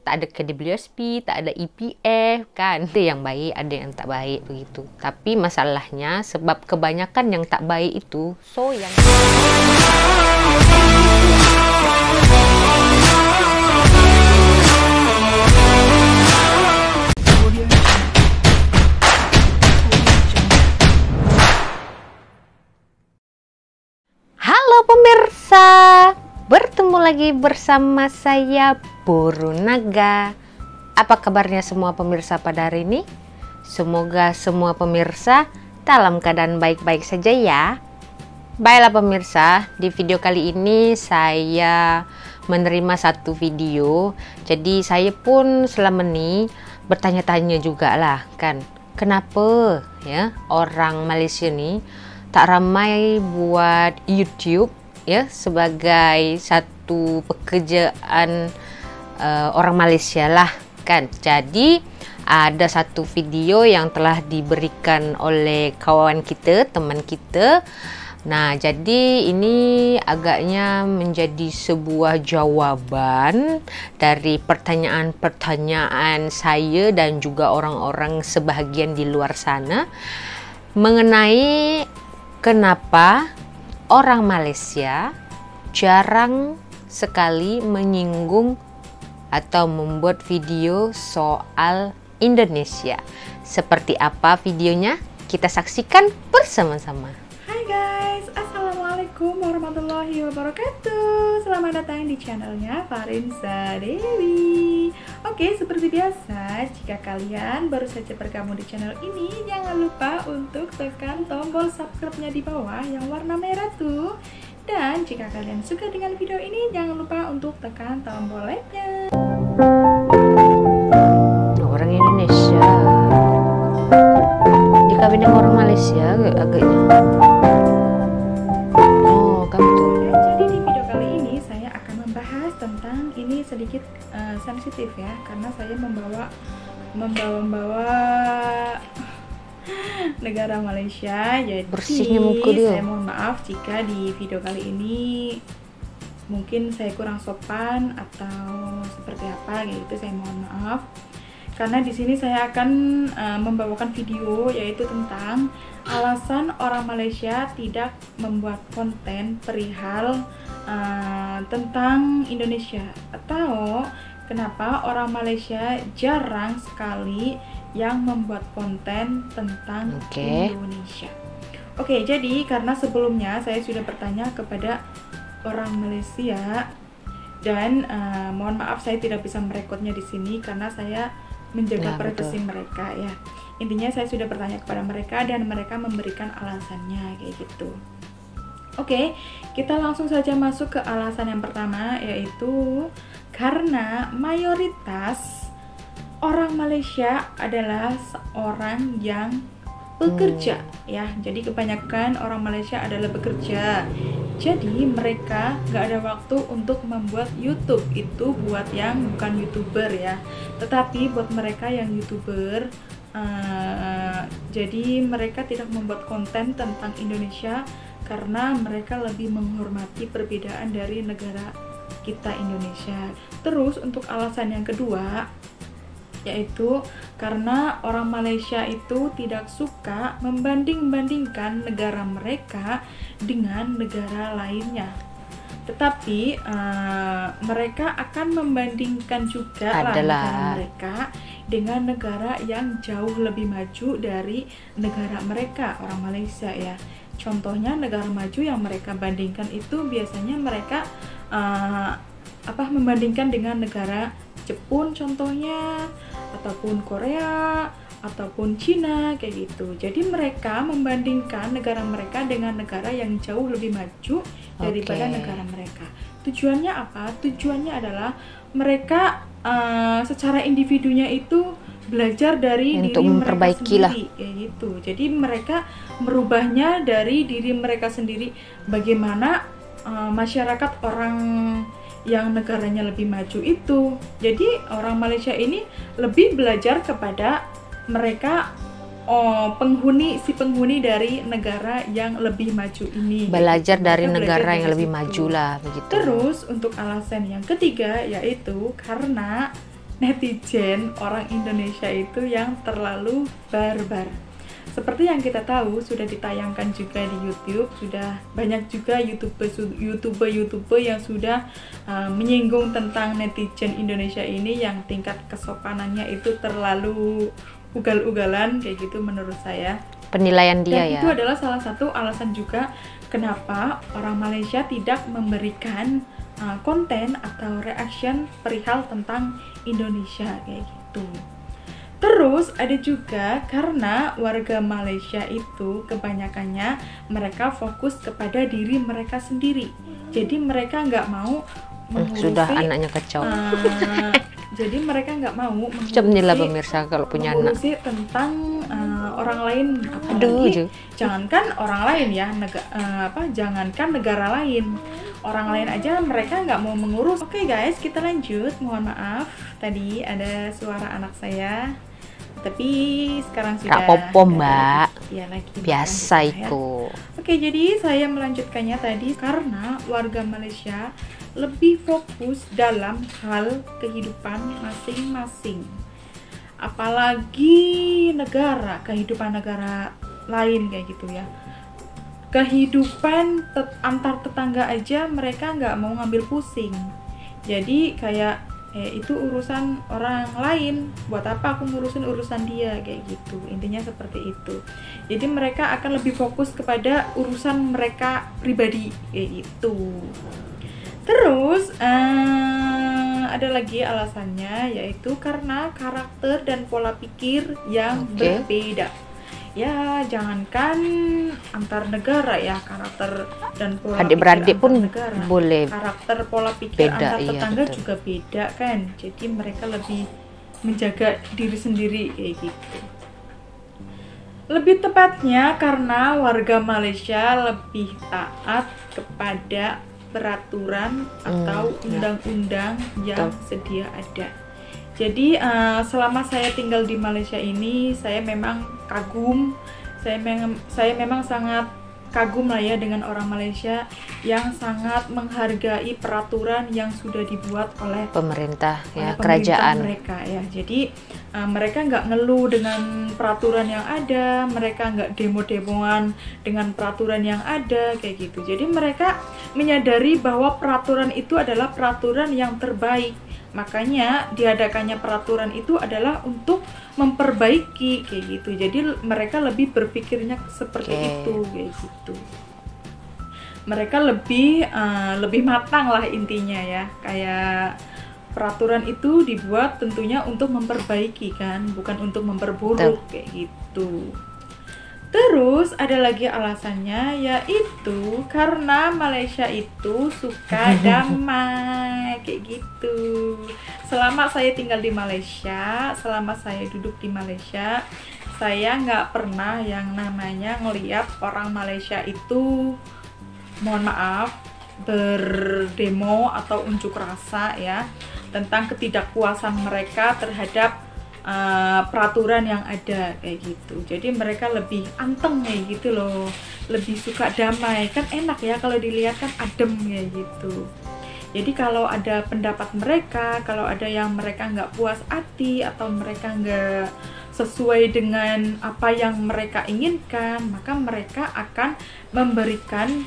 tak ada KWSP, tak ada EPF kan. Ada yang baik, ada yang tak baik begitu. Tapi masalahnya sebab kebanyakan yang tak baik itu, so yang Halo pemirsa, bertemu lagi bersama saya Buru Naga. Apa kabarnya semua pemirsa pada hari ini? Semoga semua pemirsa dalam keadaan baik-baik saja ya. Baiklah pemirsa, di video kali ini saya menerima satu video. Jadi saya pun selama ini bertanya-tanya juga lah kan, kenapa ya orang Malaysia nih tak ramai buat YouTube ya sebagai satu pekerjaan orang Malaysia lah kan. Jadi ada satu video yang telah diberikan oleh kawan kita, teman kita. Nah, jadi ini agaknya menjadi sebuah jawaban dari pertanyaan-pertanyaan saya dan juga orang-orang sebahagian di luar sana mengenai kenapa orang Malaysia jarang sekali menyinggung atau membuat video soal Indonesia. Seperti apa videonya? Kita saksikan bersama-sama. Hai guys, assalamualaikum warahmatullahi wabarakatuh. Selamat datang di channelnya Farinsa Dewi. Oke, seperti biasa, jika kalian baru saja bergabung di channel ini, jangan lupa untuk tekan tombol subscribe-nya di bawah yang warna merah tuh. Dan jika kalian suka dengan video ini, jangan lupa untuk tekan tombol like-nya. Orang Indonesia dikawin dengan orang Malaysia agaknya. Oh, kamu tuh. Jadi di video kali ini saya akan membahas tentang ini sedikit sensitif ya, karena saya membawa negara Malaysia. Jadi bersihnya muka dia. Saya mohon maaf jika di video kali ini mungkin saya kurang sopan atau seperti apa gitu, saya mohon maaf. Karena di sini saya akan membawakan video yaitu tentang alasan orang Malaysia tidak membuat konten perihal tentang Indonesia, atau kenapa orang Malaysia jarang sekali yang membuat konten tentang Indonesia. Oke, jadi karena sebelumnya saya sudah bertanya kepada orang Malaysia dan mohon maaf saya tidak bisa merekodnya di sini karena saya menjaga privasi mereka ya. Intinya saya sudah bertanya kepada mereka dan mereka memberikan alasannya kayak gitu. Oke, kita langsung saja masuk ke alasan yang pertama, yaitu karena mayoritas orang Malaysia adalah seorang yang bekerja ya. Jadi kebanyakan orang Malaysia adalah bekerja. Jadi mereka nggak ada waktu untuk membuat YouTube. Itu buat yang bukan YouTuber ya. Tetapi buat mereka yang YouTuber, jadi mereka tidak membuat konten tentang Indonesia karena mereka lebih menghormati perbedaan dari negara kita Indonesia. Terus untuk alasan yang kedua, yaitu karena orang Malaysia itu tidak suka membanding-bandingkan negara mereka dengan negara lainnya. Tetapi mereka akan membandingkan juga negara mereka dengan negara yang jauh lebih maju dari negara mereka, orang Malaysia ya. Contohnya negara maju yang mereka bandingkan itu biasanya mereka membandingkan dengan negara Jepun contohnya, ataupun Korea, ataupun Cina kayak gitu. Jadi mereka membandingkan negara mereka dengan negara yang jauh lebih maju daripada negara mereka. Tujuannya apa? Tujuannya adalah mereka secara individunya itu belajar dari untuk diri mereka sendiri kayak gitu. Jadi mereka merubahnya dari diri mereka sendiri. Bagaimana masyarakat orang yang negaranya lebih maju itu. Jadi orang Malaysia ini lebih belajar kepada mereka penghuni dari negara yang lebih maju ini. Belajar dari negara yang lebih maju lah begitu. Terus untuk alasan yang ketiga yaitu karena netizen orang Indonesia itu yang terlalu barbar. Seperti yang kita tahu, sudah ditayangkan juga di YouTube, sudah banyak juga YouTuber yang sudah menyinggung tentang netizen Indonesia ini yang tingkat kesopanannya itu terlalu ugal-ugalan kayak gitu menurut saya. Penilaian dia Dan ya. itu adalah salah satu alasan juga kenapa orang Malaysia tidak memberikan konten atau reaction perihal tentang Indonesia kayak gitu. Terus ada juga karena warga Malaysia itu kebanyakannya mereka fokus kepada diri mereka sendiri. Jadi mereka nggak mau mengurusi, Sudah anaknya kacau. jadi mereka nggak mau Inilah pemirsa kalau punya anak. mengurusi tentang orang lain, Aduh, apalagi jangankan orang lain ya, jangankan negara lain, orang lain aja mereka nggak mau mengurus. Oke guys, kita lanjut. Mohon maaf tadi ada suara anak saya, tapi sekarang sudah Kak Popo mbak, ya lagi biasa ya. itu. Oke, jadi saya melanjutkannya tadi karena warga Malaysia lebih fokus dalam hal kehidupan masing-masing. Apalagi kehidupan negara lain kayak gitu ya. Kehidupan antar tetangga aja mereka nggak mau ngambil pusing. Jadi kayak itu urusan orang lain, buat apa aku ngurusin urusan dia kayak gitu. Intinya seperti itu. Jadi mereka akan lebih fokus kepada urusan mereka pribadi kayak gitu. Terus ada lagi alasannya, yaitu karena karakter dan pola pikir yang berbeda. Ya, jangankan antar negara ya, karakter dan pola adik-beradik pikir pun antar negara, boleh karakter pola pikir beda, antar iya, tetangga betul. juga beda kan. Jadi mereka lebih menjaga diri sendiri kayak gitu. Lebih tepatnya karena warga Malaysia lebih taat kepada peraturan atau undang-undang yang sedia ada. Jadi selama saya tinggal di Malaysia ini, saya memang kagum, saya memang sangat kagum lah ya dengan orang Malaysia yang sangat menghargai peraturan yang sudah dibuat oleh pemerintah ya, pemerintah kerajaan mereka ya. Jadi mereka nggak ngeluh dengan peraturan yang ada, mereka nggak demo-demoan dengan peraturan yang ada kayak gitu. Jadi mereka menyadari bahwa peraturan itu adalah peraturan yang terbaik. Makanya diadakannya peraturan itu adalah untuk memperbaiki kayak gitu. Jadi mereka lebih berpikirnya seperti itu kayak gitu. Mereka lebih matang lah intinya ya. Kayak peraturan itu dibuat tentunya untuk memperbaiki kan, bukan untuk memperburuk kayak gitu. Terus ada lagi alasannya, yaitu karena Malaysia itu suka damai kayak gitu. Selama saya tinggal di Malaysia, selama saya duduk di Malaysia, saya nggak pernah yang namanya ngelihat orang Malaysia itu, mohon maaf, berdemo atau unjuk rasa ya tentang ketidakpuasan mereka terhadap peraturan yang ada kayak gitu. Jadi mereka lebih anteng kayak gitu loh, lebih suka damai. Kan enak ya kalau dilihat kan adem kayak gitu. Jadi kalau ada pendapat mereka, kalau ada yang mereka nggak puas hati atau mereka nggak sesuai dengan apa yang mereka inginkan, maka mereka akan memberikan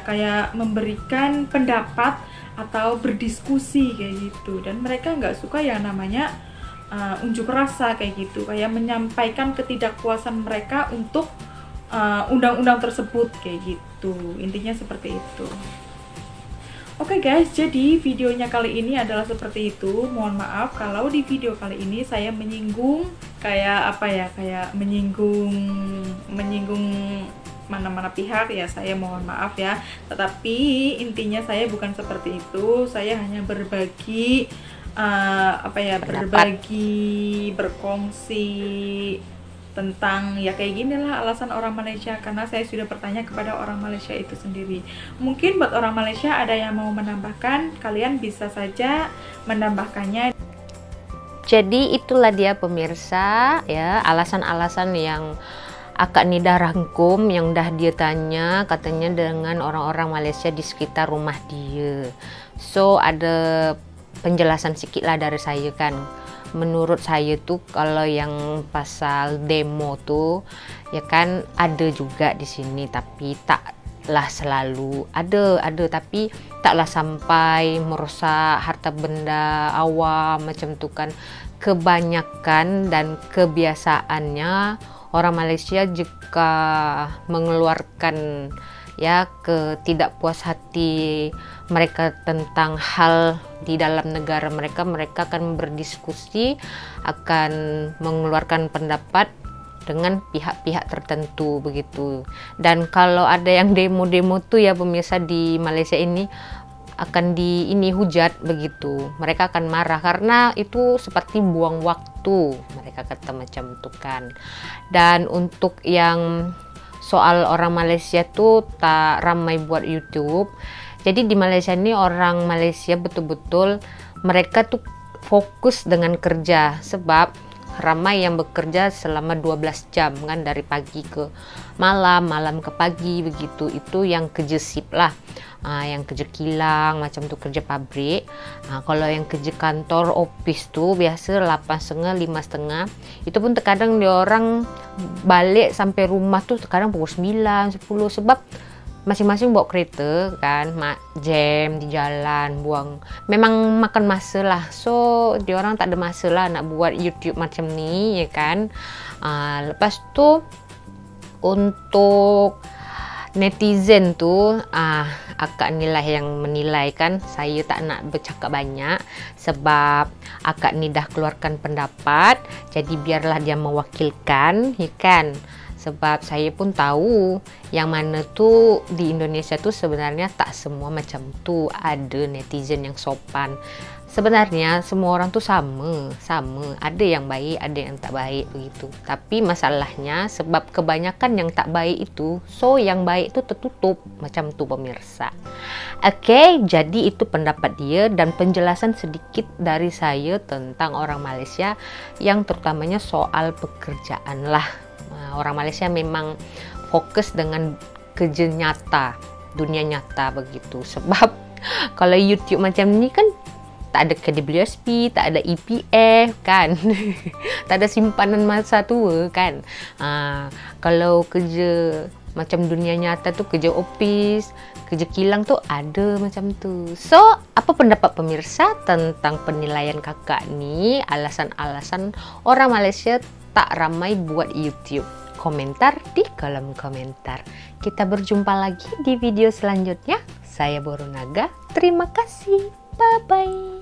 kayak memberikan pendapat atau berdiskusi kayak gitu. Dan mereka nggak suka yang namanya unjuk rasa kayak gitu, kayak menyampaikan ketidakpuasan mereka untuk undang-undang tersebut kayak gitu. Intinya seperti itu. Oke guys, jadi videonya kali ini adalah seperti itu. Mohon maaf kalau di video kali ini saya menyinggung kayak menyinggung mana-mana pihak ya, saya mohon maaf ya. Tetapi intinya saya bukan seperti itu. Saya hanya berbagi berkongsi tentang ya kayak gini lah alasan orang Malaysia, karena saya sudah bertanya kepada orang Malaysia itu sendiri. Mungkin buat orang Malaysia ada yang mau menambahkan, kalian bisa saja menambahkannya. Jadi itulah dia pemirsa ya, alasan-alasan yang Akak Nida rangkum yang dah dia tanya katanya dengan orang-orang Malaysia di sekitar rumah dia. So ada penjelasan sedikit lah dari saya kan. Menurut saya tuh kalau yang pasal demo tuh ya kan ada juga di sini, tapi taklah selalu ada tapi taklah sampai merusak harta benda awam macam tuh kan. Kebanyakan dan kebiasaannya orang Malaysia jika mengeluarkan ya ketidakpuas hati mereka tentang hal di dalam negara mereka akan berdiskusi, akan mengeluarkan pendapat dengan pihak-pihak tertentu begitu. Dan kalau ada yang demo-demo tuh ya pemirsa, di Malaysia ini akan hujat begitu. Mereka akan marah karena itu seperti buang waktu, mereka kata macam itu kan. Dan untuk yang soal orang Malaysia tuh tak ramai buat YouTube. Jadi di Malaysia ini orang Malaysia betul-betul mereka tuh fokus dengan kerja, sebab ramai yang bekerja selama 12 jam kan, dari pagi ke malam, malam ke pagi begitu. Itu yang kerja sip lah. Yang kerja kilang macam tuh, kerja pabrik. Kalau yang kerja kantor office tuh biasa 8.30, 5.30. Itu pun terkadang dia orang balik sampai rumah tuh terkadang pukul 9, 10, sebab masing-masing bawa kereta kan, jam di jalan, memang makan masa lah. So dia orang tak ada masa lah nak buat YouTube macam ni ya kan. Lepas tu untuk netizen tu akak inilah yang menilai kan. Saya tak nak bercakap banyak sebab akak ni dah keluarkan pendapat, jadi biarlah dia mewakilkan ya kan. Sebab saya pun tahu yang mana tu di Indonesia tu sebenarnya tak semua macam tu, ada netizen yang sopan. Sebenarnya semua orang tu sama, ada yang baik, ada yang tak baik begitu. Tapi masalahnya sebab kebanyakan yang tak baik itu, so yang baik itu tertutup macam tu pemirsa. Oke, jadi itu pendapat dia dan penjelasan sedikit dari saya tentang orang Malaysia yang terutamanya soal pekerjaan lah. Orang Malaysia memang fokus dengan kerja nyata, dunia nyata begitu. Sebab kalau YouTube macam ni kan tak ada KWSP, tak ada EPF kan. Tak ada simpanan masa tua kan. Kalau kerja macam dunia nyata tu, kerja office, kerja kilang tu ada macam tu. So, apa pendapat pemirsa tentang penilaian kakak ni? Alasan-alasan orang Malaysia tak ramai buat YouTube. Komentar di kolom komentar. Kita berjumpa lagi di video selanjutnya. Saya Borunaga. Terima kasih. Bye-bye.